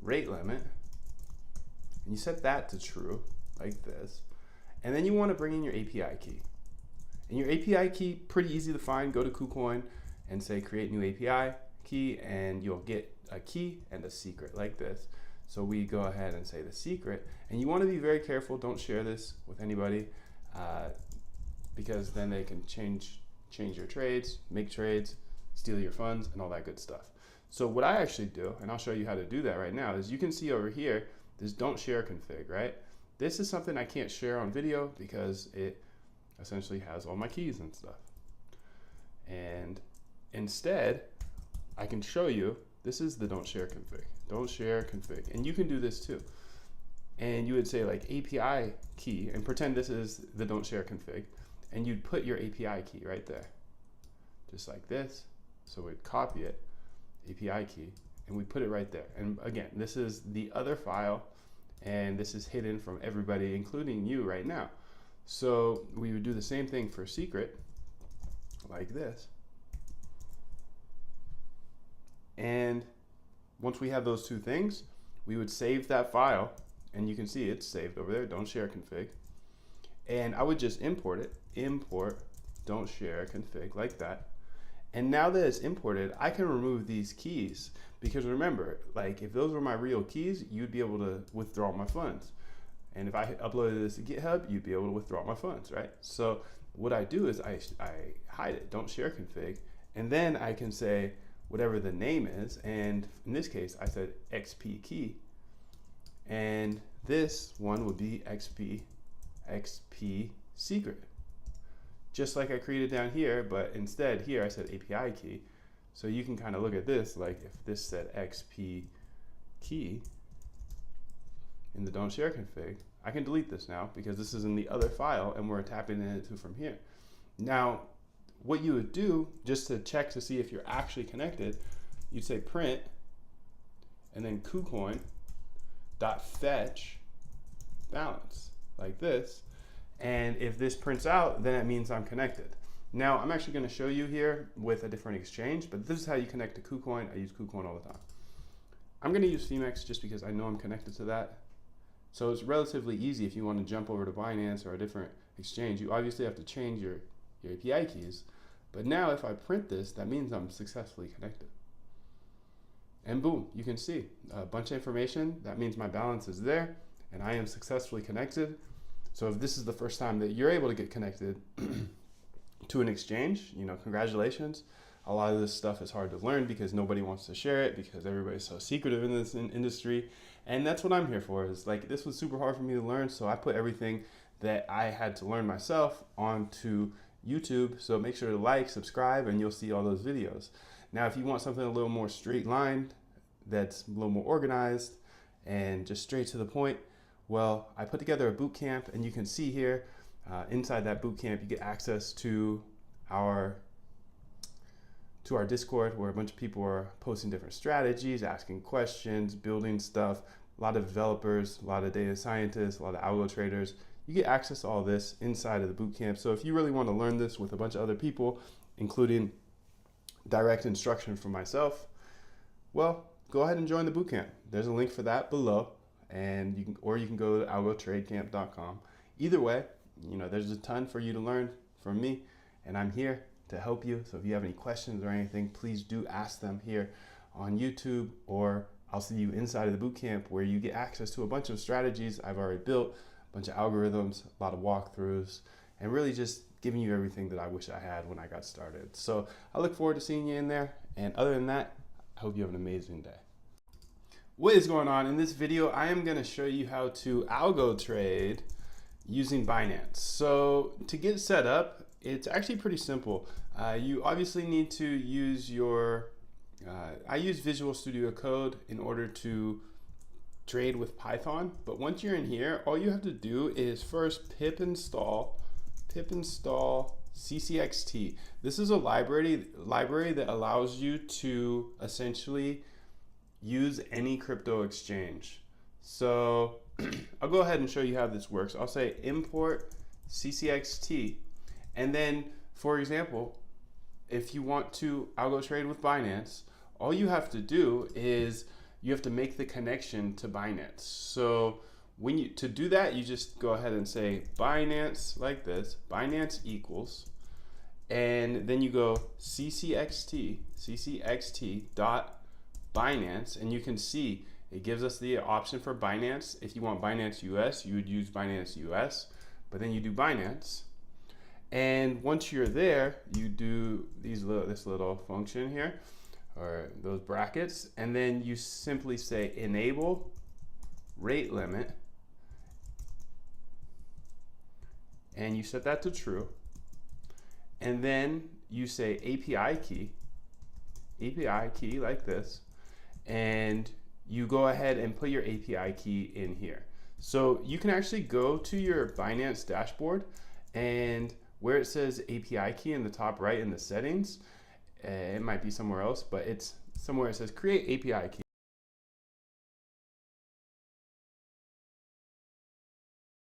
rate limit, and you set that to true, like this. And then you want to bring in your API key. And your API key, pretty easy to find. Go to KuCoin and say create new API key, and you'll get a key and a secret like this. So we go ahead and say the secret, and you want to be very careful. Don't share this with anybody because then they can change your trades, make trades, steal your funds, and all that good stuff. So what I actually do, and I'll show you how to do that right now, is you can see over here, this don't share config, right? This is something I can't share on video because it essentially has all my keys and stuff. And instead, I can show you, this is the don't share config. Don't share config. And you can do this too. And you would say like API key, and pretend this is the don't share config, and you'd put your API key right there, just like this. So we'd copy it, API key, and we put it right there. And again, this is the other file, and this is hidden from everybody, including you right now. So we would do the same thing for secret, like this. And once we have those two things, we would save that file, and you can see it's saved over there, don't share config. And I would just import it, import don't share config, like that. And now that it's imported, I can remove these keys, because remember, like if those were my real keys, you'd be able to withdraw my funds. And if I uploaded this to GitHub, you'd be able to withdraw my funds, right? So what I do is I hide it, don't share config, and then I can say whatever the name is, and in this case, I said XP key, and this one would be XP secret. Just like I created down here, but instead here I said API key. So you can kind of look at this, like if this said XP key in the don't share config, I can delete this now because this is in the other file and we're tapping into from here. Now, what you would do just to check to see if you're actually connected, you'd say print and then KuCoin.fetch balance, like this. And if this prints out, then it means I'm connected. Now, I'm actually going to show you here with a different exchange, but this is how you connect to KuCoin. I use KuCoin all the time. I'm going to use Femex just because I know I'm connected to that. So it's relatively easy if you want to jump over to Binance or a different exchange. You obviously have to change your API keys. But now if I print this, that means I'm successfully connected. And boom, you can see a bunch of information. That means my balance is there and I am successfully connected. So if this is the first time that you're able to get connected to an exchange, you know, congratulations. A lot of this stuff is hard to learn because nobody wants to share it because everybody's so secretive in this industry. And that's what I'm here for, is like, this was super hard for me to learn. So I put everything that I had to learn myself onto YouTube. So make sure to like, subscribe, and you'll see all those videos. Now, if you want something a little more straight lined, that's a little more organized and just straight to the point, well, I put together a boot camp, and you can see here inside that boot camp, you get access to our Discord, where a bunch of people are posting different strategies, asking questions, building stuff. A lot of developers, a lot of data scientists, a lot of algo traders. You get access to all this inside of the boot camp. So if you really want to learn this with a bunch of other people, including direct instruction from myself, well, go ahead and join the boot camp. There's a link for that below. And you can go to algotradecamp.com. Either way, you know, there's a ton for you to learn from me, and I'm here to help you. So if you have any questions or anything, please do ask them here on YouTube, or I'll see you inside of the bootcamp where you get access to a bunch of strategies I've already built, a bunch of algorithms, a lot of walkthroughs, and really just giving you everything that I wish I had when I got started. So I look forward to seeing you in there. And other than that, I hope you have an amazing day. What is going on? In this video, I am going to show you how to algo trade using Binance. So to get set up, it's actually pretty simple. You obviously need to use your, I use Visual Studio Code in order to trade with Python. But once you're in here, all you have to do is first pip install CCXT. This is a library that allows you to essentially use any crypto exchange. So I'll go ahead and show you how this works. I'll say import CCXT, and then, for example, if you want to algo trade with Binance, all you have to do is you have to make the connection to Binance. So to do that, you just go ahead and say Binance like this, Binance equals, and then you go ccxt dot Binance, and you can see it gives us the option for Binance. If you want Binance US, you would use Binance US, but then you do Binance. And once you're there, you do this little function here, or those brackets, and then you simply say enable rate limit, and you set that to true. And then you say API key like this, and you go ahead and put your API key in here. So you can actually go to your Binance dashboard, and where it says API key in the top right in the settings, it might be somewhere else, but it's somewhere it says create API key.